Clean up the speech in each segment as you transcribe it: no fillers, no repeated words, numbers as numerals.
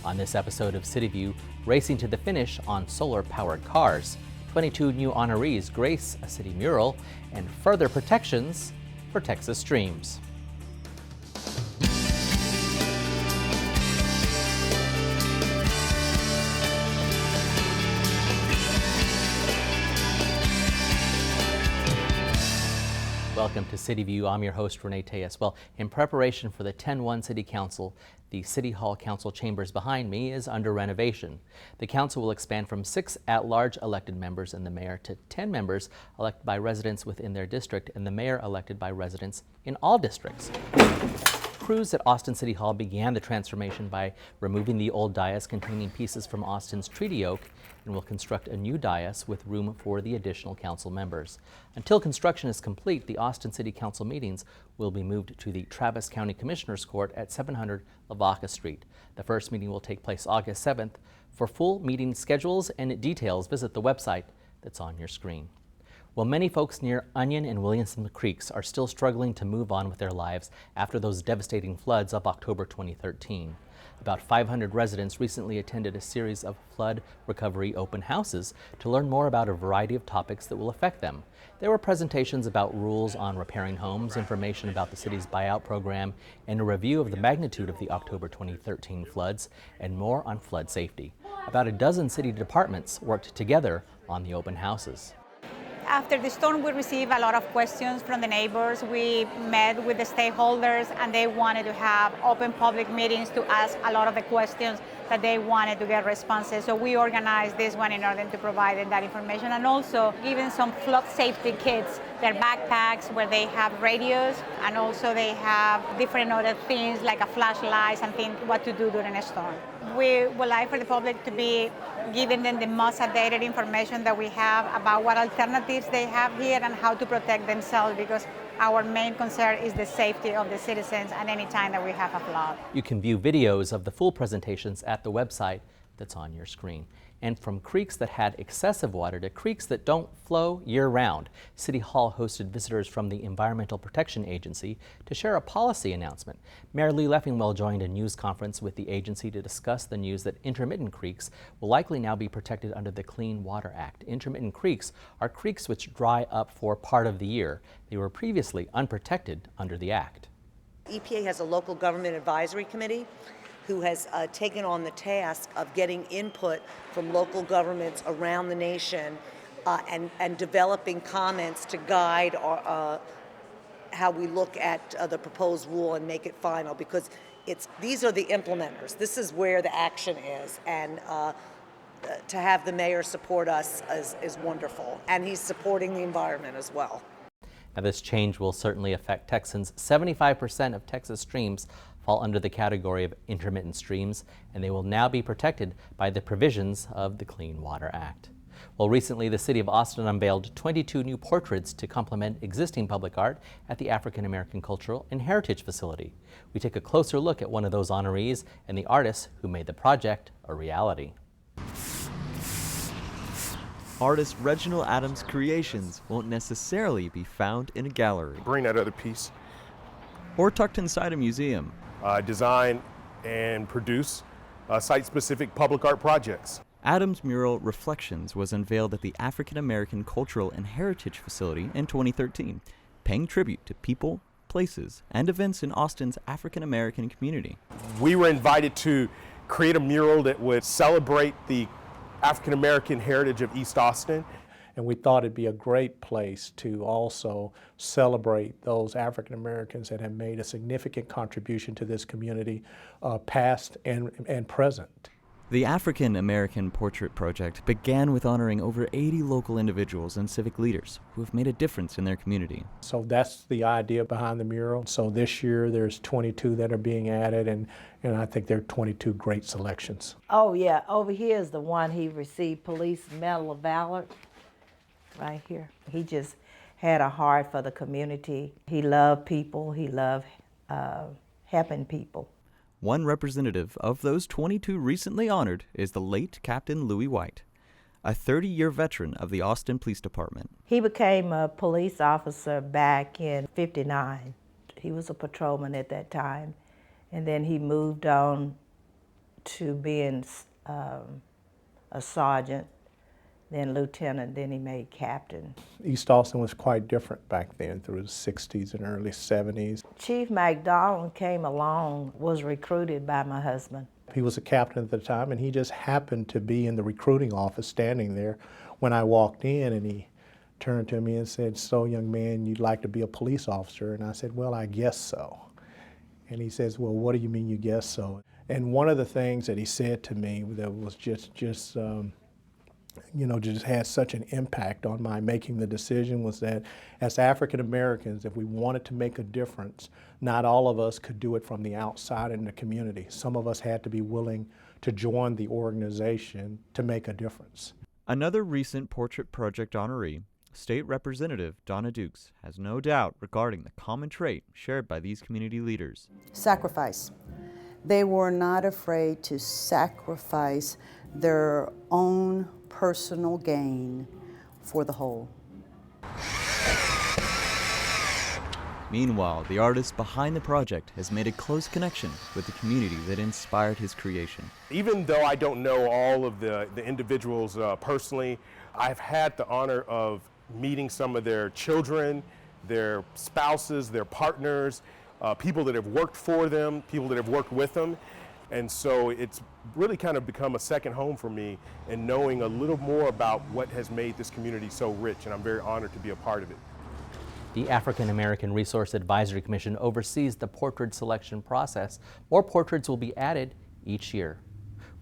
On this episode of City View, racing to the finish on solar-powered cars. 22 new honorees grace a city mural, and further protections for Texas streams. Welcome to City View. I'm your host, Renee Tejas. Well, in preparation for the 10-1 City Council, the City Hall Council chambers behind me is under renovation. The council will expand from 6 at-large elected members and the mayor to 10 members elected by residents within their district and the mayor elected by residents in all districts. Crews at Austin City Hall began the transformation by removing the old dais containing pieces from Austin's treaty oak and will construct a new dais with room for the additional council members. Until construction is complete, the Austin City Council meetings will be moved to the Travis County Commissioners Court at 700 Lavaca Street. The first meeting will take place August 7th. For full meeting schedules and details, visit the website that's on your screen. Well, many folks near Onion and Williamson Creeks are still struggling to move on with their lives after those devastating floods of October 2013. About 500 residents recently attended a series of flood recovery open houses to learn more about a variety of topics that will affect them. There were presentations about rules on repairing homes, information about the city's buyout program, and a review of the magnitude of the October 2013 floods, and more on flood safety. About a dozen city departments worked together on the open houses. After the storm, we received a lot of questions from the neighbors. We met with the stakeholders and they wanted to have open public meetings to ask a lot of the questions that they wanted to get responses. So we organized this one in order to provide them that information and also giving some flood safety kits, their backpacks where they have radios and also they have different other things like a flashlight and things what to do during a storm. We would like for the public to be giving them the most updated information that we have about what alternatives they have here and how to protect themselves because our main concern is the safety of the citizens at any time that we have a flood. You can view videos of the full presentations at the website that's on your screen. And from creeks that had excessive water to creeks that don't flow year-round, City Hall hosted visitors from the Environmental Protection Agency to share a policy announcement. Mayor Lee Leffingwell joined a news conference with the agency to discuss the news that intermittent creeks will likely now be protected under the Clean Water Act. Intermittent creeks are creeks which dry up for part of the year. They were previously unprotected under the Act. EPA has a local government advisory committee who has taken on the task of getting input from local governments around the nation and developing comments to guide how we look at the proposed rule and make it final, because these are the implementers. This is where the action is, and to have the mayor support us is wonderful, and he's supporting the environment as well. Now, this change will certainly affect Texans. 75% of Texas streams fall under the category of intermittent streams, and they will now be protected by the provisions of the Clean Water Act. Well, recently the city of Austin unveiled 22 new portraits to complement existing public art at the African American Cultural and Heritage Facility. We take a closer look at one of those honorees and the artists who made the project a reality. Artist Reginald Adams' creations won't necessarily be found in a gallery. Bring that other piece. Or tucked inside a museum. Design and produce site-specific public art projects. Adams' mural Reflections was unveiled at the African American Cultural and Heritage Facility in 2013, paying tribute to people, places, and events in Austin's African American community. We were invited to create a mural that would celebrate the African American heritage of East Austin. And we thought it'd be a great place to also celebrate those African Americans that have made a significant contribution to this community, past and present. The African American Portrait Project began with honoring over 80 local individuals and civic leaders who have made a difference in their community. So that's the idea behind the mural. So this year there's 22 that are being added, and I think there are 22 great selections. Oh yeah, over here is the one he received Police Medal of Valor. Right here. He just had a heart for the community. He loved people. He loved helping people. One representative of those 22 recently honored is the late Captain Louis White, a 30-year veteran of the Austin Police Department. He became a police officer back in '59. He was a patrolman at that time, and then he moved on to being a sergeant, then lieutenant, then he made captain. East Austin was quite different back then through the 60s and early 70s. Chief McDonald came along, was recruited by my husband. He was a captain at the time, and he just happened to be in the recruiting office standing there when I walked in, and he turned to me and said, "So, young man, you'd like to be a police officer?" And I said, "Well, I guess so." And he says, "Well, what do you mean you guess so?" And one of the things that he said to me that was just had such an impact on my making the decision was that as African Americans, if we wanted to make a difference, not all of us could do it from the outside in the community. Some of us had to be willing to join the organization to make a difference. Another recent portrait project honoree, State Representative Donna Dukes, has no doubt regarding the common trait shared by these community leaders. Sacrifice. They were not afraid to sacrifice their own personal gain for the whole. Meanwhile, the artist behind the project has made a close connection with the community that inspired his creation. Even though I don't know all of the individuals personally, I've had the honor of meeting some of their children, their spouses, their partners, people that have worked for them, people that have worked with them. And so it's really kind of become a second home for me in knowing a little more about what has made this community so rich, and I'm very honored to be a part of it. The African American Resource Advisory Commission oversees the portrait selection process. More portraits will be added each year.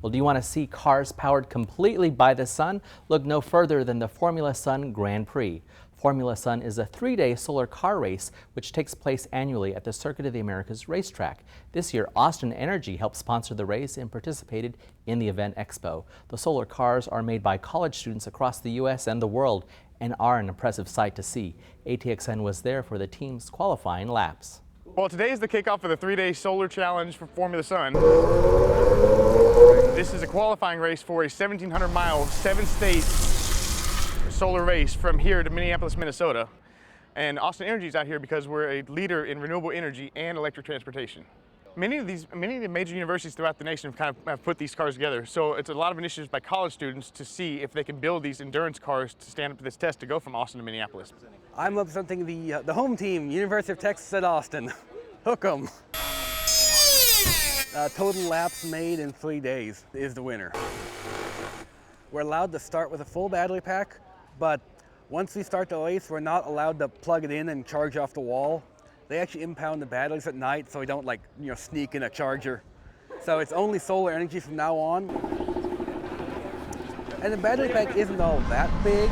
Well, do you want to see cars powered completely by the sun? Look no further than the Formula Sun Grand Prix. Formula Sun is a 3-day solar car race which takes place annually at the Circuit of the Americas racetrack. This year, Austin Energy helped sponsor the race and participated in the event expo. The solar cars are made by college students across the U.S. and the world and are an impressive sight to see. ATXN was there for the team's qualifying laps. Well, today is the kickoff of the 3-day solar challenge for Formula Sun. This is a qualifying race for a 1,700-mile, 7-state solar race from here to Minneapolis, Minnesota. And Austin Energy is out here because we're a leader in renewable energy and electric transportation. Many of the major universities throughout the nation have put these cars together. So it's a lot of initiatives by college students to see if they can build these endurance cars to stand up to this test to go from Austin to Minneapolis. I'm representing the home team, University of Texas at Austin. Hook 'em. Total laps made in 3 days is the winner. We're allowed to start with a full battery pack, but once we start the race, we're not allowed to plug it in and charge off the wall. They actually impound the batteries at night so we don't sneak in a charger. So it's only solar energy from now on. And the battery pack isn't all that big.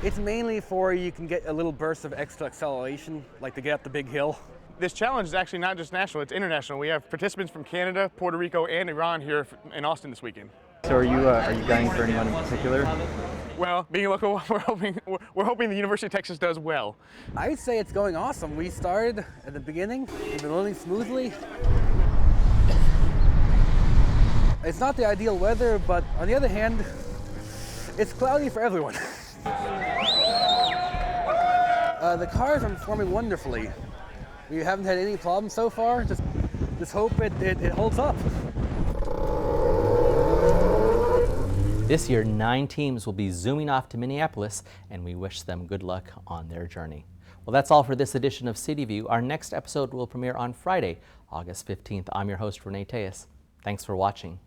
It's mainly for you can get a little burst of extra acceleration, like to get up the big hill. This challenge is actually not just national, it's international. We have participants from Canada, Puerto Rico, and Iran here in Austin this weekend. So are you gunning for anyone in particular? Well, being local, we're hoping the University of Texas does well. I'd say it's going awesome. We started at the beginning, we've been running smoothly. It's not the ideal weather, but on the other hand, it's cloudy for everyone. The cars are performing wonderfully. We haven't had any problems so far. Just hope it holds up. This year, 9 teams will be zooming off to Minneapolis, and we wish them good luck on their journey. Well, that's all for this edition of City View. Our next episode will premiere on Friday, August 15th. I'm your host, Renee Tejas. Thanks for watching.